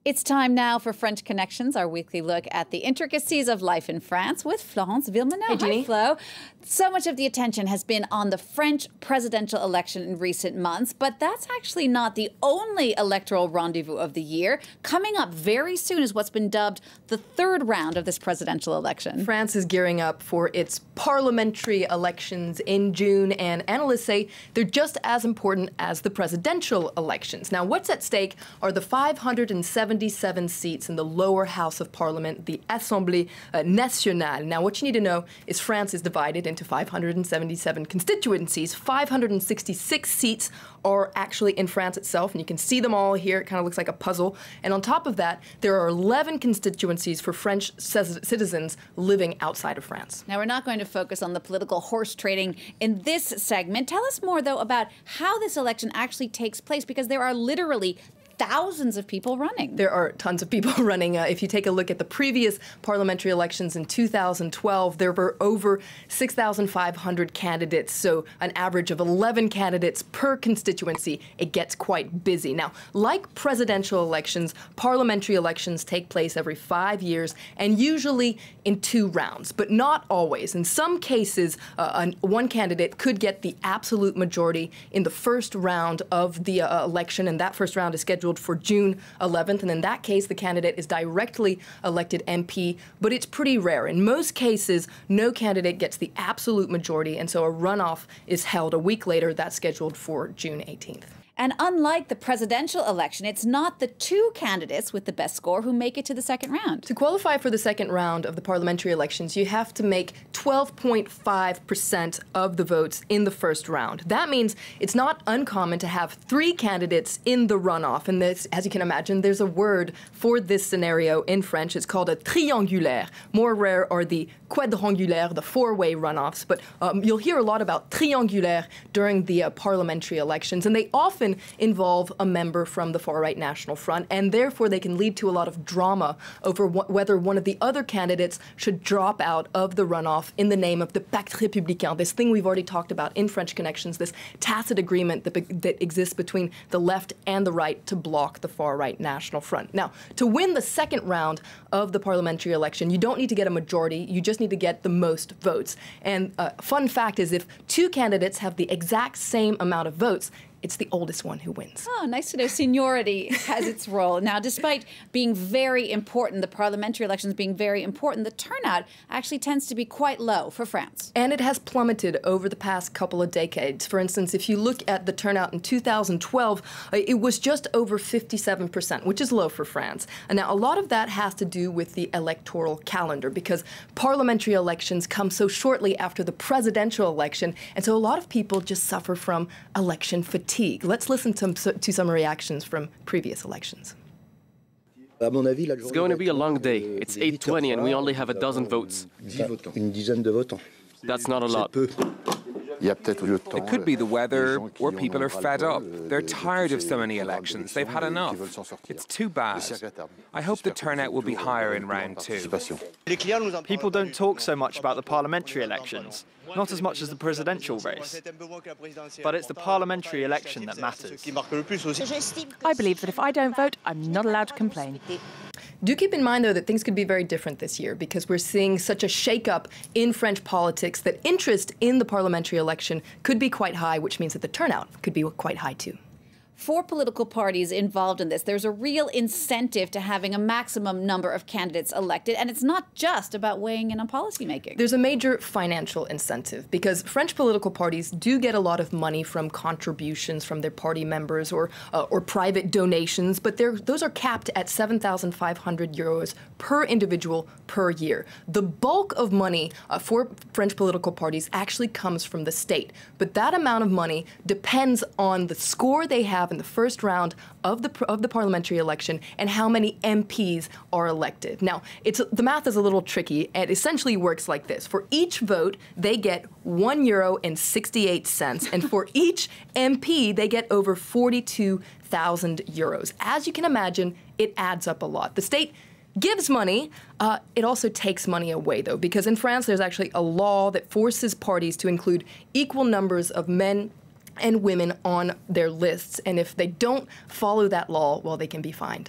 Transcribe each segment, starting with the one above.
It's time now for French Connections, our weekly look at the intricacies of life in France with Florence Villeminot. Hey, Jeannie. Hi, Flo. So much of the attention has been on the French presidential election in recent months, but that's actually not the only electoral rendezvous of the year. Coming up very soon is what's been dubbed the third round of this presidential election. France is gearing up for its parliamentary elections in June, and analysts say they're just as important as the presidential elections. Now, what's at stake are the 577 seats in the lower house of parliament, the Assemblée nationale. Now, what you need to know is France is divided into 577 constituencies. 566 seats are actually in France itself, and you can see them all here. It kind of looks like a puzzle. And on top of that, there are 11 constituencies for French citizens living outside of France. Now, we're not going to focus on the political horse trading in this segment. Tell us more, though, about how this election actually takes place, because there are literally thousands of people running. There are tons of people running. If you take a look at the previous parliamentary elections in 2012, there were over 6,500 candidates, so an average of 11 candidates per constituency. It gets quite busy. Now, like presidential elections, parliamentary elections take place every 5 years and usually in 2 rounds, but not always. In some cases, one candidate could get the absolute majority in the first round of the election, and that first round is scheduled for June 11th, and in that case, the candidate is directly elected MP, but it's pretty rare. In most cases, no candidate gets the absolute majority, and so a runoff is held a week later. That's scheduled for June 18th. And unlike the presidential election, it's not the 2 candidates with the best score who make it to the second round. To qualify for the second round of the parliamentary elections, you have to make 12.5% of the votes in the first round. That means it's not uncommon to have 3 candidates in the runoff. And this, as you can imagine, there's a word for this scenario in French. It's called a triangulaire. More rare are the quadrangulaire, the 4-way runoffs. But you'll hear a lot about triangulaire during the parliamentary elections, and they often involve a member from the far-right National Front, and therefore they can lead to a lot of drama over whether one of the other candidates should drop out of the runoff in the name of the Pacte républicain, this thing we've already talked about in French Connections, this tacit agreement that exists between the left and the right to block the far-right National Front. Now, to win the second round of the parliamentary election, you don't need to get a majority, you just need to get the most votes. And fun fact is, if 2 candidates have the exact same amount of votes, it's the oldest one who wins. Oh, nice to know seniority has its role. Now, despite being very important, the parliamentary elections being very important, the turnout actually tends to be quite low for France. And it has plummeted over the past couple of decades. For instance, if you look at the turnout in 2012, it was just over 57%, which is low for France. And now, a lot of that has to do with the electoral calendar, because parliamentary elections come so shortly after the presidential election, and so a lot of people just suffer from election fatigue. Let's listen to some reactions from previous elections. It's going to be a long day. It's 8:20 and we only have a dozen votes. That's not a lot. It could be the weather, or people are fed up. They're tired of so many elections. They've had enough. It's too bad. I hope the turnout will be higher in round 2. People don't talk so much about the parliamentary elections, not as much as the presidential race. But it's the parliamentary election that matters. I believe that if I don't vote, I'm not allowed to complain. Do keep in mind, though, that things could be very different this year, because we're seeing such a shake-up in French politics that interest in the parliamentary election could be quite high, which means that the turnout could be quite high, too. For political parties involved in this, there's a real incentive to having a maximum number of candidates elected, and it's not just about weighing in on policymaking. There's a major financial incentive, because French political parties do get a lot of money from contributions from their party members or private donations, but those are capped at 7,500 euros per individual per year. The bulk of money for French political parties actually comes from the state, but that amount of money depends on the score they have in the first round of the parliamentary election and how many MPs are elected. Now, the math is a little tricky. It essentially works like this. For each vote, they get €1.68, and for each MP, they get over 42,000 euros. As you can imagine, it adds up a lot. The state gives money. It also takes money away, though, because in France, there's actually a law that forces parties to include equal numbers of men and women on their lists, and if they don't follow that law, well, they can be fined.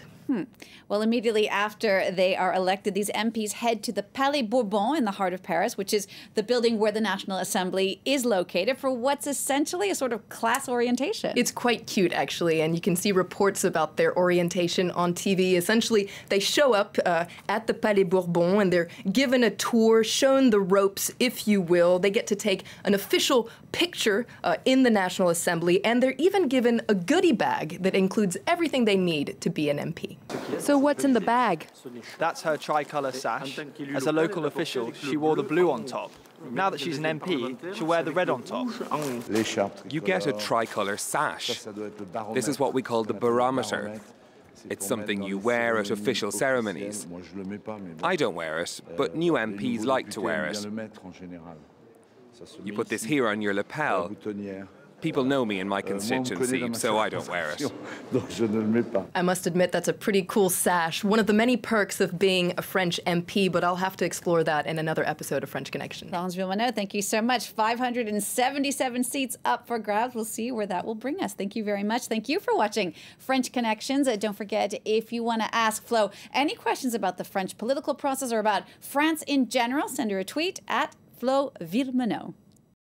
Well, immediately after they are elected, these MPs head to the Palais Bourbon in the heart of Paris, which is the building where the National Assembly is located, for what's essentially a sort of class orientation. It's quite cute, actually, and you can see reports about their orientation on TV. Essentially, they show up at the Palais Bourbon and they're given a tour, shown the ropes, if you will. They get to take an official picture in the National Assembly, and they're even given a goodie bag that includes everything they need to be an MP. So what's in the bag? That's her tricolour sash. As a local official, she wore the blue on top. Now that she's an MP, she'll wear the red on top. You get a tricolour sash. This is what we call the barometer. It's something you wear at official ceremonies. I don't wear it, but new MPs like to wear it. You put this here on your lapel. People know me in my constituency, so I don't wear it. I must admit that's a pretty cool sash, one of the many perks of being a French MP, but I'll have to explore that in another episode of French Connection. Florence Villeminot, thank you so much. 577 seats up for grabs. We'll see where that will bring us. Thank you very much. Thank you for watching French Connections. Don't forget, if you want to ask Flo any questions about the French political process or about France in general, send her a tweet at Flo Villeminot.